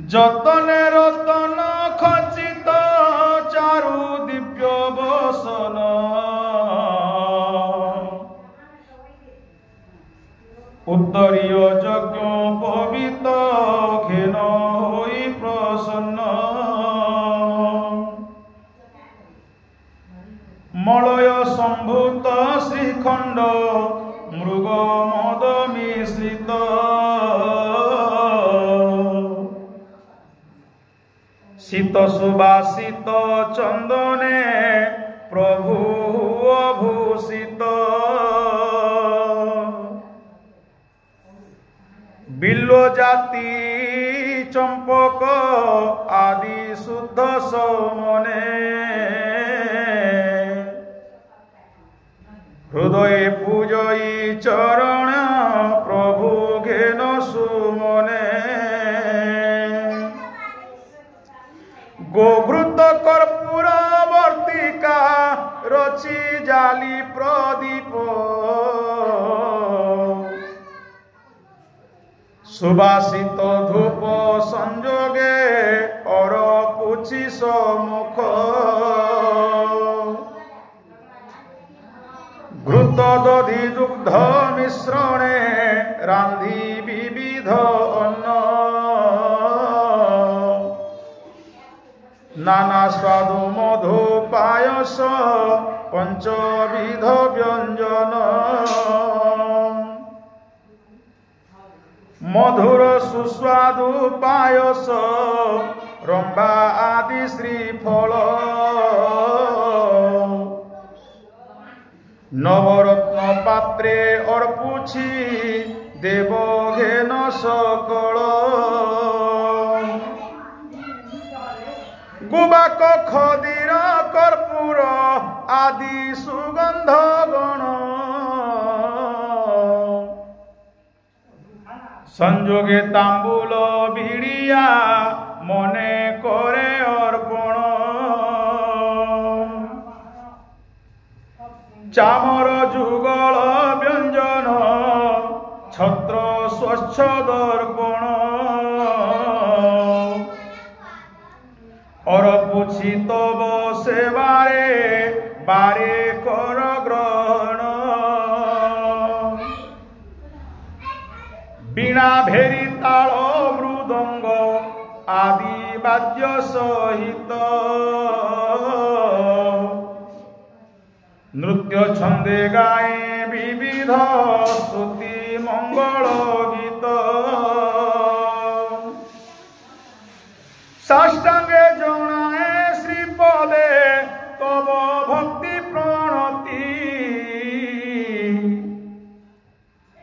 যতনে রতন খচিত চারু দিব্য বসন উত্তরীয় যজ্ঞ পবিত ঘেন হই প্রসন্ন মলয় সম্ভূত শ্রীখণ্ড মৃগ মদ মিশ্রিত শীত সুবাসিত চন্দনে প্রভু অভূষিত বিল্ল জাতি চম্পক আদি শুদ্ধ সমনে হৃদয়ে পূজই চরণ প্রভু ঘেন সুমনে গোঘৃত কর্পূর বর্তিকা রচি জালি প্রদীপ সুবাসিত ধূপ সংযোগে অর পুছি সম্মুখ ঘৃত দধি দুগ্ধ মিশ্রণে রান্ধি বিবিধ অন্ন নানা স্বাদ মধু পায়স পঞ্চবিধ ব্যঞ্জন মধুর সুস্বাদু পায়স রম্বা আদি শ্রীফল নবরত্ন পাত্রে অর্পুছি দেব ঘেন সকল গুবাক খদির কর্পূর আদি সুগন্ধ গণ সংযোগে তাম্বুল বিড়িয়া মনে করে অর্পণ চামর যুগল ব্যঞ্জন ছত্র স্বচ্ছ দর্পণ অরপুছি তব সেবারে বারে কর গ্রহণ বীণা ভেরি তাল মৃদঙ্গ আদি বাদ্য সহিত নৃত্য ছন্দে গায়ে বিবিধ স্তুতি মঙ্গল গীত সাষ্টাঙ্গে জনায়ে শ্রীপদে তব ভক্তি প্রণতি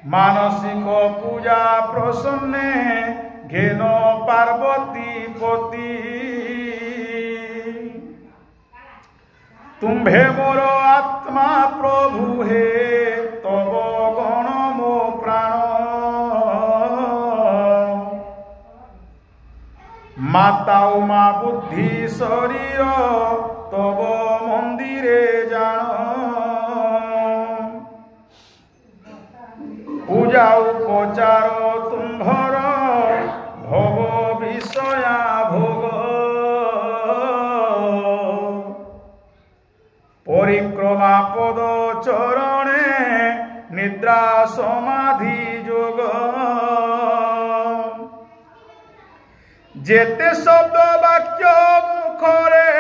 মানসিক পূজা প্রসন্নে ঘেন পার্বতী পতি তুম্ভে মোর আত্মা প্রভু হে তব গণ মো প্রাণ মাতা উমা বুদ্ধি শরীর তব মন্দিরে জান পূজা উপচার তুম্ভর ভব বিষয়া ভোগ পরিক্রমা পদ চরণে নিদ্রা সমাধি যোগ যেতে শব্দ বাক্য মুখরে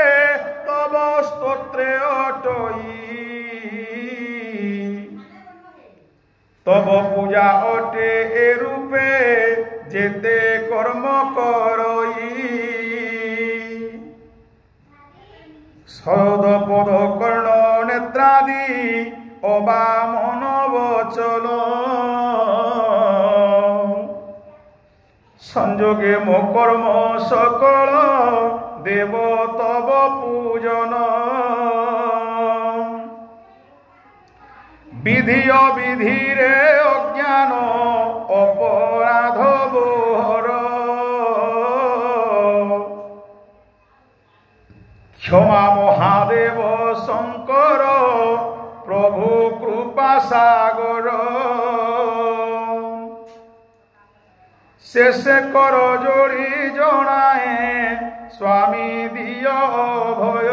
তব স্তোত্রে অটই তব পূজা অটে এ রূপে যেতে কর্ম করই সদ পদ কর্ণ নেত্রাদি অবা মনব চল সংযোগে মো কর্ম সকল দেব তব পূজন বিধি অবিধিরে অজ্ঞান অপরাধ বোহর ক্ষমা মহাদেব শঙ্কর প্রভু কৃপা সাগর शेषे कर जोड़ी जनाए स्वामी दियो भय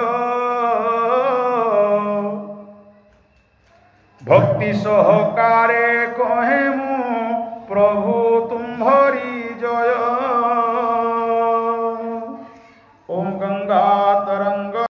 भक्ति सहकारे कहे मु प्रभु तुम्हारी